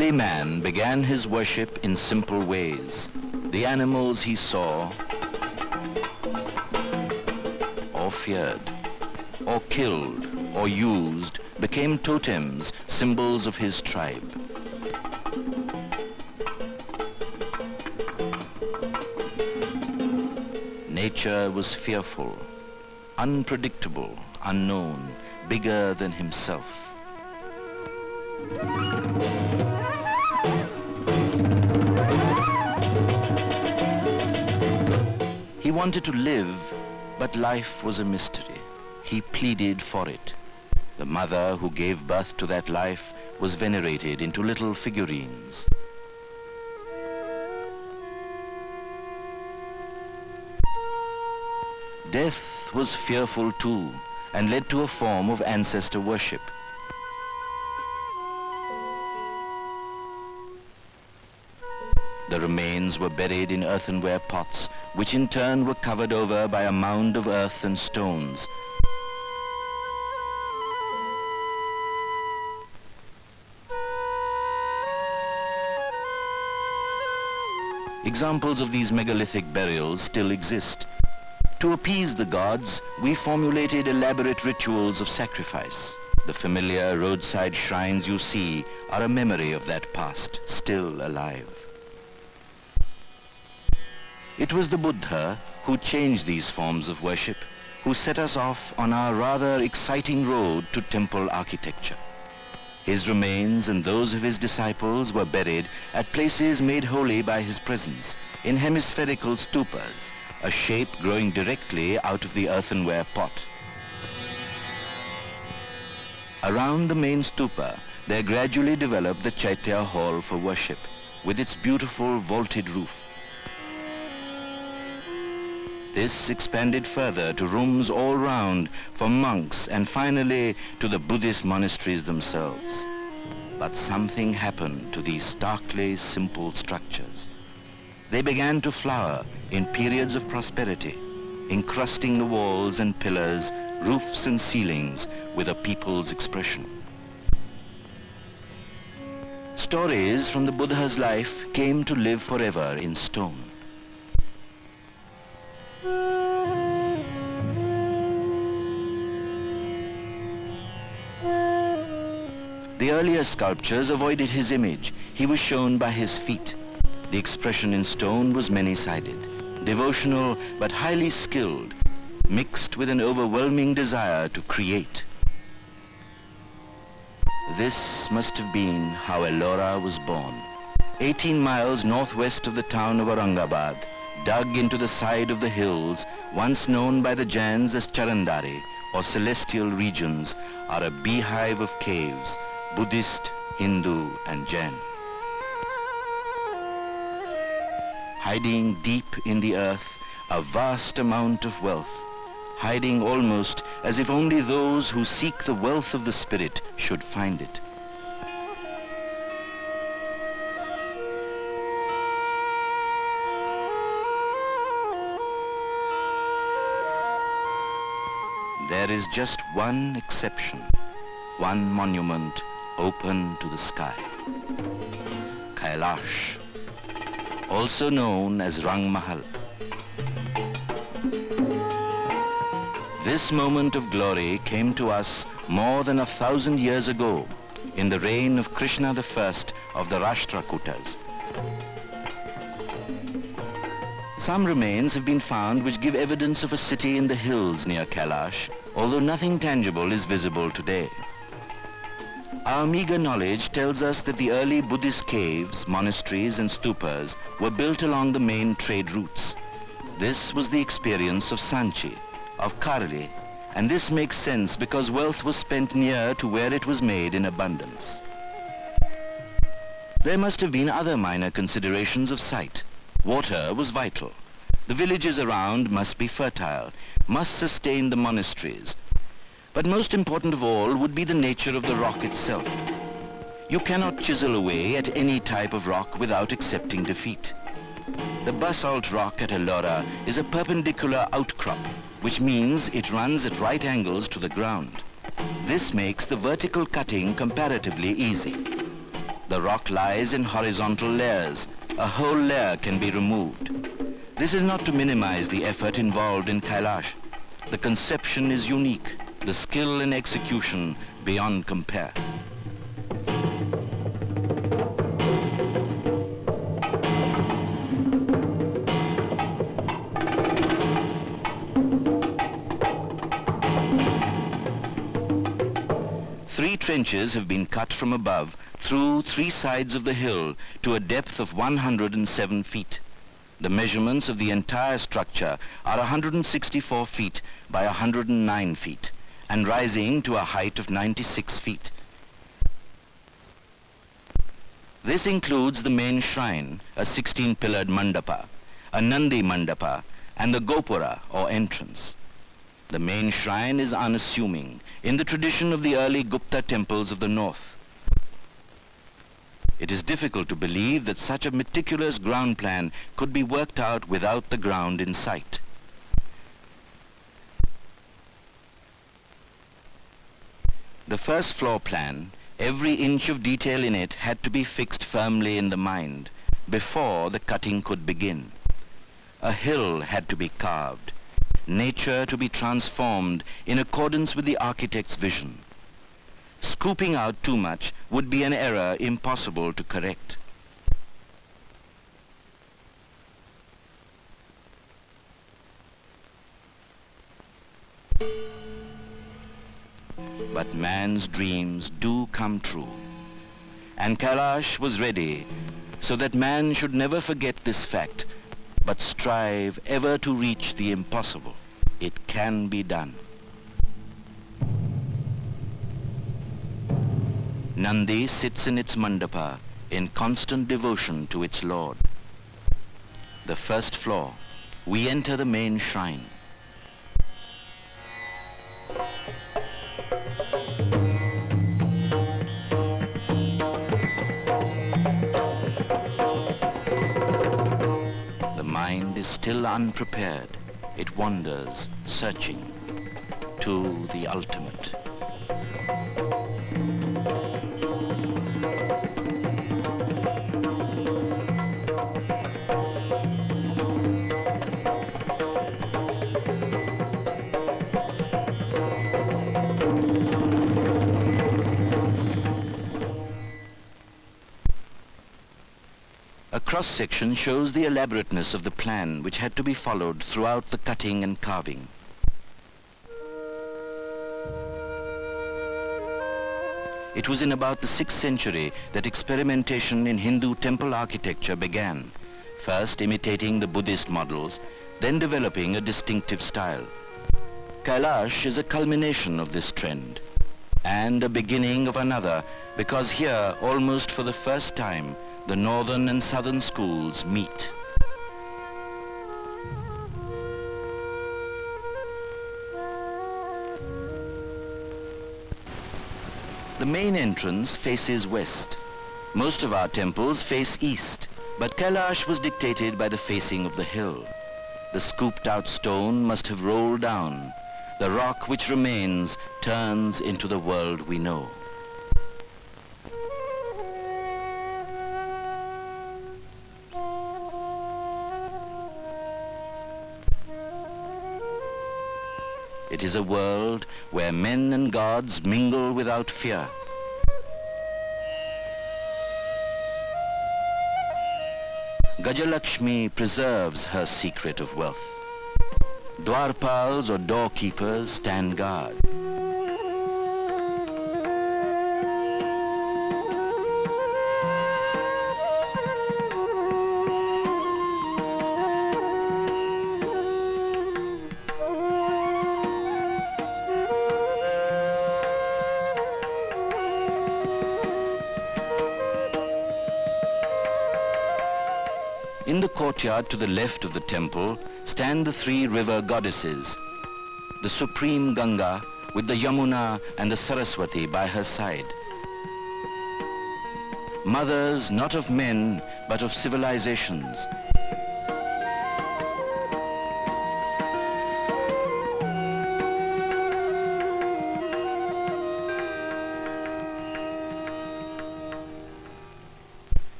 early man began his worship in simple ways. The animals he saw, or feared, or killed, or used, became totems, symbols of his tribe. Nature was fearful, unpredictable, unknown, bigger than himself. He wanted to live, but life was a mystery. He pleaded for it. The mother who gave birth to that life was venerated into little figurines. Death was fearful too, and led to a form of ancestor worship. The remains were buried in earthenware pots, which in turn were covered over by a mound of earth and stones. Examples of these megalithic burials still exist. To appease the gods, we formulated elaborate rituals of sacrifice. The familiar roadside shrines you see are a memory of that past, still alive. It was the Buddha who changed these forms of worship, who set us off on our rather exciting road to temple architecture. His remains and those of his disciples were buried at places made holy by his presence, in hemispherical stupas, a shape growing directly out of the earthenware pot. Around the main stupa, there gradually developed the Chaitya hall for worship, with its beautiful vaulted roof. This expanded further to rooms all round for monks and finally to the Buddhist monasteries themselves. But something happened to these starkly simple structures. They began to flower in periods of prosperity, encrusting the walls and pillars, roofs and ceilings with a people's expression. Stories from the Buddha's life came to live forever in stone. The earlier sculptures avoided his image. He was shown by his feet. The expression in stone was many-sided, devotional but highly skilled, mixed with an overwhelming desire to create. This must have been how Ellora was born. 18 miles northwest of the town of Aurangabad, dug into the side of the hills, once known by the Jains as Charandari, or celestial regions, are a beehive of caves, Buddhist, Hindu, and Jain. Hiding deep in the earth, a vast amount of wealth, hiding almost as if only those who seek the wealth of the spirit should find it. There is just one exception, one monument open to the sky. Kailash, also known as Rang Mahal. This moment of glory came to us more than 1,000 years ago in the reign of Krishna I of the Rashtrakutas. Some remains have been found which give evidence of a city in the hills near Kailash, although nothing tangible is visible today. Our meager knowledge tells us that the early Buddhist caves, monasteries and stupas were built along the main trade routes. This was the experience of Sanchi, of Karli, and this makes sense because wealth was spent near to where it was made in abundance. There must have been other minor considerations of site. Water was vital. The villages around must be fertile, must sustain the monasteries. But most important of all would be the nature of the rock itself. You cannot chisel away at any type of rock without accepting defeat. The basalt rock at Ellora is a perpendicular outcrop, which means it runs at right angles to the ground. This makes the vertical cutting comparatively easy. The rock lies in horizontal layers. A whole layer can be removed. This is not to minimize the effort involved in Kailash. The conception is unique, the skill and execution beyond compare. Three trenches have been cut from above through three sides of the hill to a depth of 107 feet. The measurements of the entire structure are 164 feet by 109 feet and rising to a height of 96 feet. This includes the main shrine, a 16-pillared mandapa, a Nandi mandapa, and the gopura or entrance. The main shrine is unassuming in the tradition of the early Gupta temples of the north. It is difficult to believe that such a meticulous ground plan could be worked out without the ground in sight. The first floor plan, every inch of detail in it had to be fixed firmly in the mind before the cutting could begin. A hill had to be carved, nature to be transformed in accordance with the architect's vision. Scooping out too much would be an error impossible to correct. But man's dreams do come true. And Kailash was ready so that man should never forget this fact, but strive ever to reach the impossible. It can be done. Nandi sits in its mandapa in constant devotion to its Lord. The first floor, we enter the main shrine. The mind is still unprepared. It wanders, searching to the ultimate. A cross-section shows the elaborateness of the plan which had to be followed throughout the cutting and carving. It was in about the 6th century that experimentation in Hindu temple architecture began, first imitating the Buddhist models, then developing a distinctive style. Kailash is a culmination of this trend, and a beginning of another, because here, almost for the first time, the northern and southern schools meet. The main entrance faces west. Most of our temples face east, but Kailash was dictated by the facing of the hill. The scooped out stone must have rolled down. The rock which remains turns into the world we know. It is a world where men and gods mingle without fear. Gajalakshmi preserves her secret of wealth. Dwarpals or doorkeepers stand guard. In the courtyard to the left of the temple stand the three river goddesses, the supreme Ganga with the Yamuna and the Saraswati by her side. Mothers not of men but of civilizations.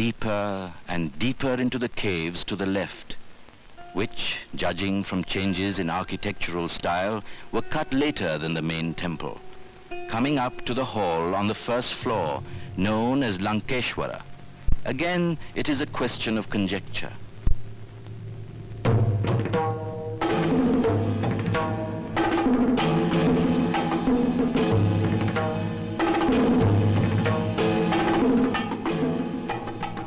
deeper and deeper into the caves to the left, which, judging from changes in architectural style, were cut later than the main temple, coming up to the hall on the first floor, known as Lankeshwara. Again, it is a question of conjecture.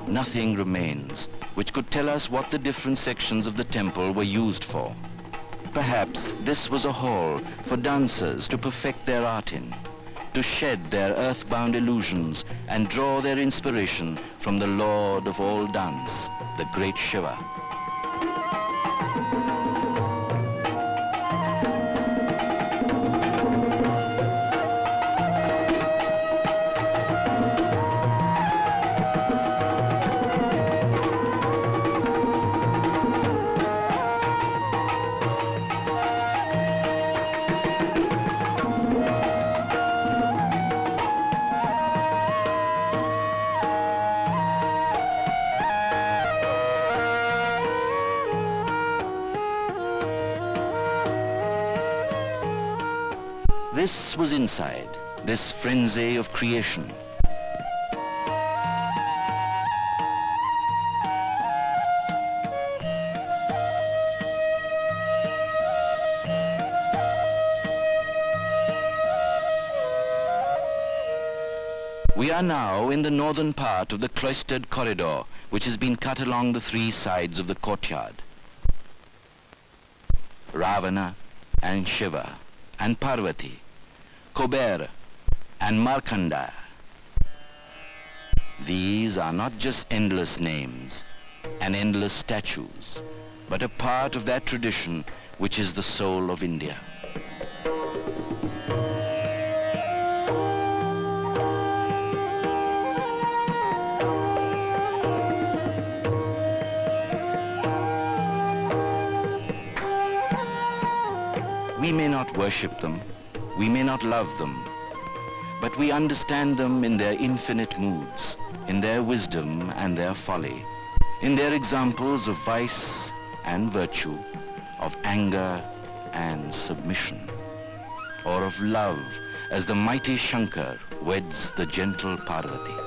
Nothing remains which could tell us what the different sections of the temple were used for. Perhaps this was a hall for dancers to perfect their art in, to shed their earthbound illusions and draw their inspiration from the Lord of all dance, the great Shiva. This was inside, this frenzy of creation. We are now in the northern part of the cloistered corridor, which has been cut along the three sides of the courtyard. Ravana and Shiva and Parvati, Kuber and Markanda. These are not just endless names and endless statues, but a part of that tradition which is the soul of India. We may not worship them, we may not love them, but we understand them in their infinite moods, in their wisdom and their folly, in their examples of vice and virtue, of anger and submission, or of love as the mighty Shankar weds the gentle Parvati.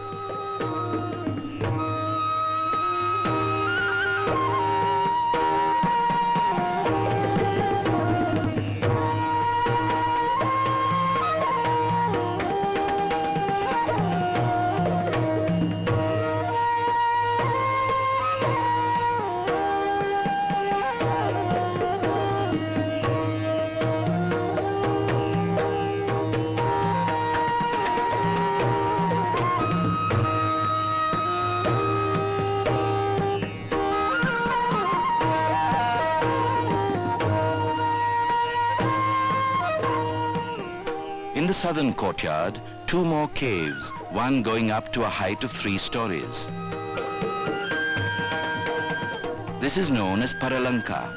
In the southern courtyard, two more caves, one going up to a height of 3 stories. This is known as Paralanka.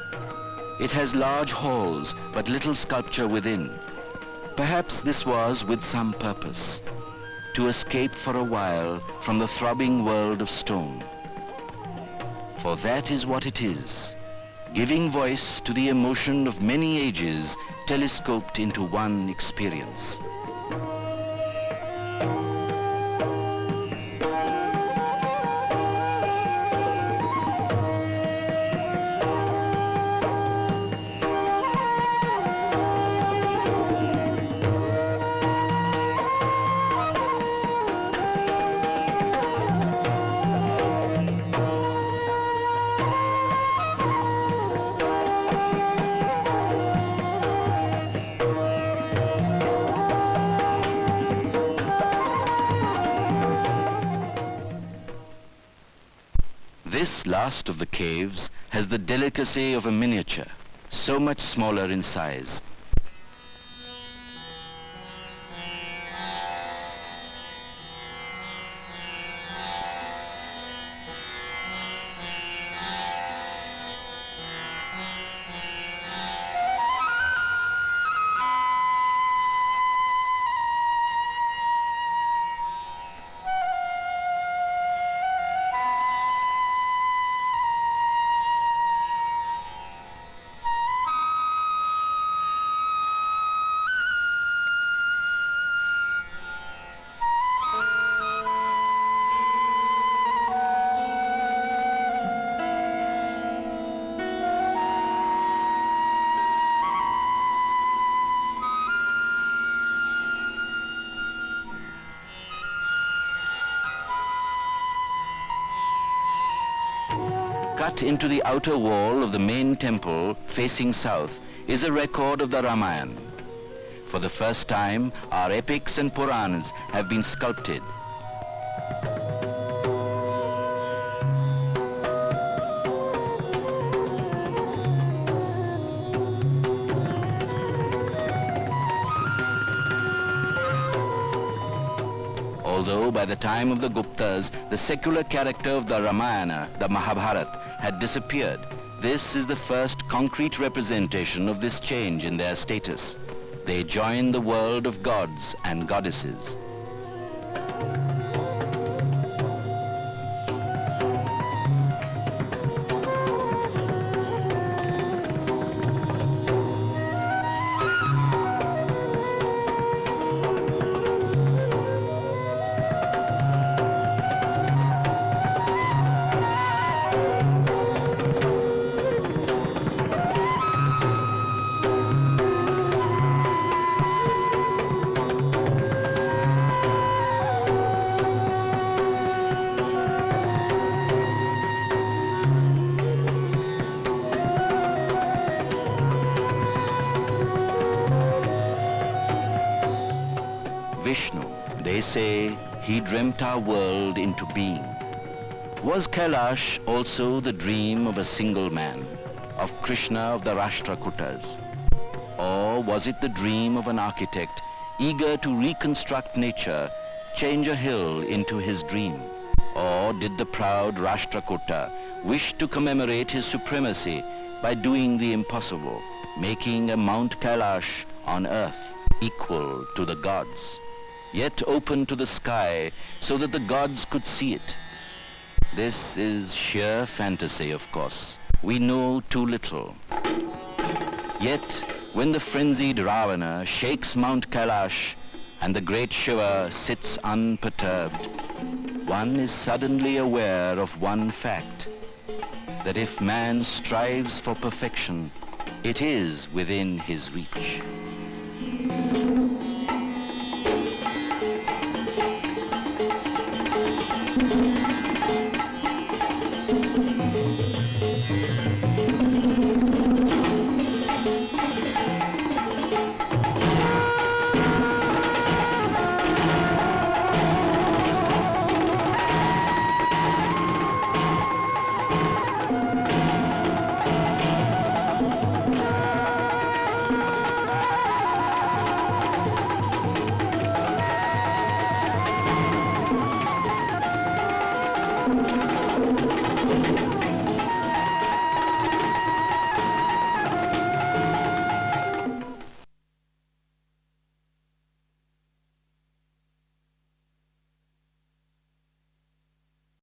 It has large halls, but little sculpture within. Perhaps this was with some purpose, to escape for a while from the throbbing world of stone. For that is what it is, giving voice to the emotion of many ages telescoped into one experience. This last of the caves has the delicacy of a miniature, so much smaller in size. Cut into the outer wall of the main temple facing south is a record of the Ramayana. For the first time, our epics and Puranas have been sculpted. Although by the time of the Guptas, the secular character of the Ramayana, the Mahabharata, had disappeared, this is the first concrete representation of this change in their status. They join the world of gods and goddesses. Vishnu, they say, he dreamt our world into being. Was Kailash also the dream of a single man, of Krishna of the Rashtrakutas? Or was it the dream of an architect eager to reconstruct nature, change a hill into his dream? Or did the proud Rashtrakuta wish to commemorate his supremacy by doing the impossible, making a Mount Kailash on earth equal to the gods, yet open to the sky so that the gods could see it? This is sheer fantasy, of course. We know too little. Yet, when the frenzied Ravana shakes Mount Kailash and the great Shiva sits unperturbed, one is suddenly aware of one fact, that if man strives for perfection, it is within his reach.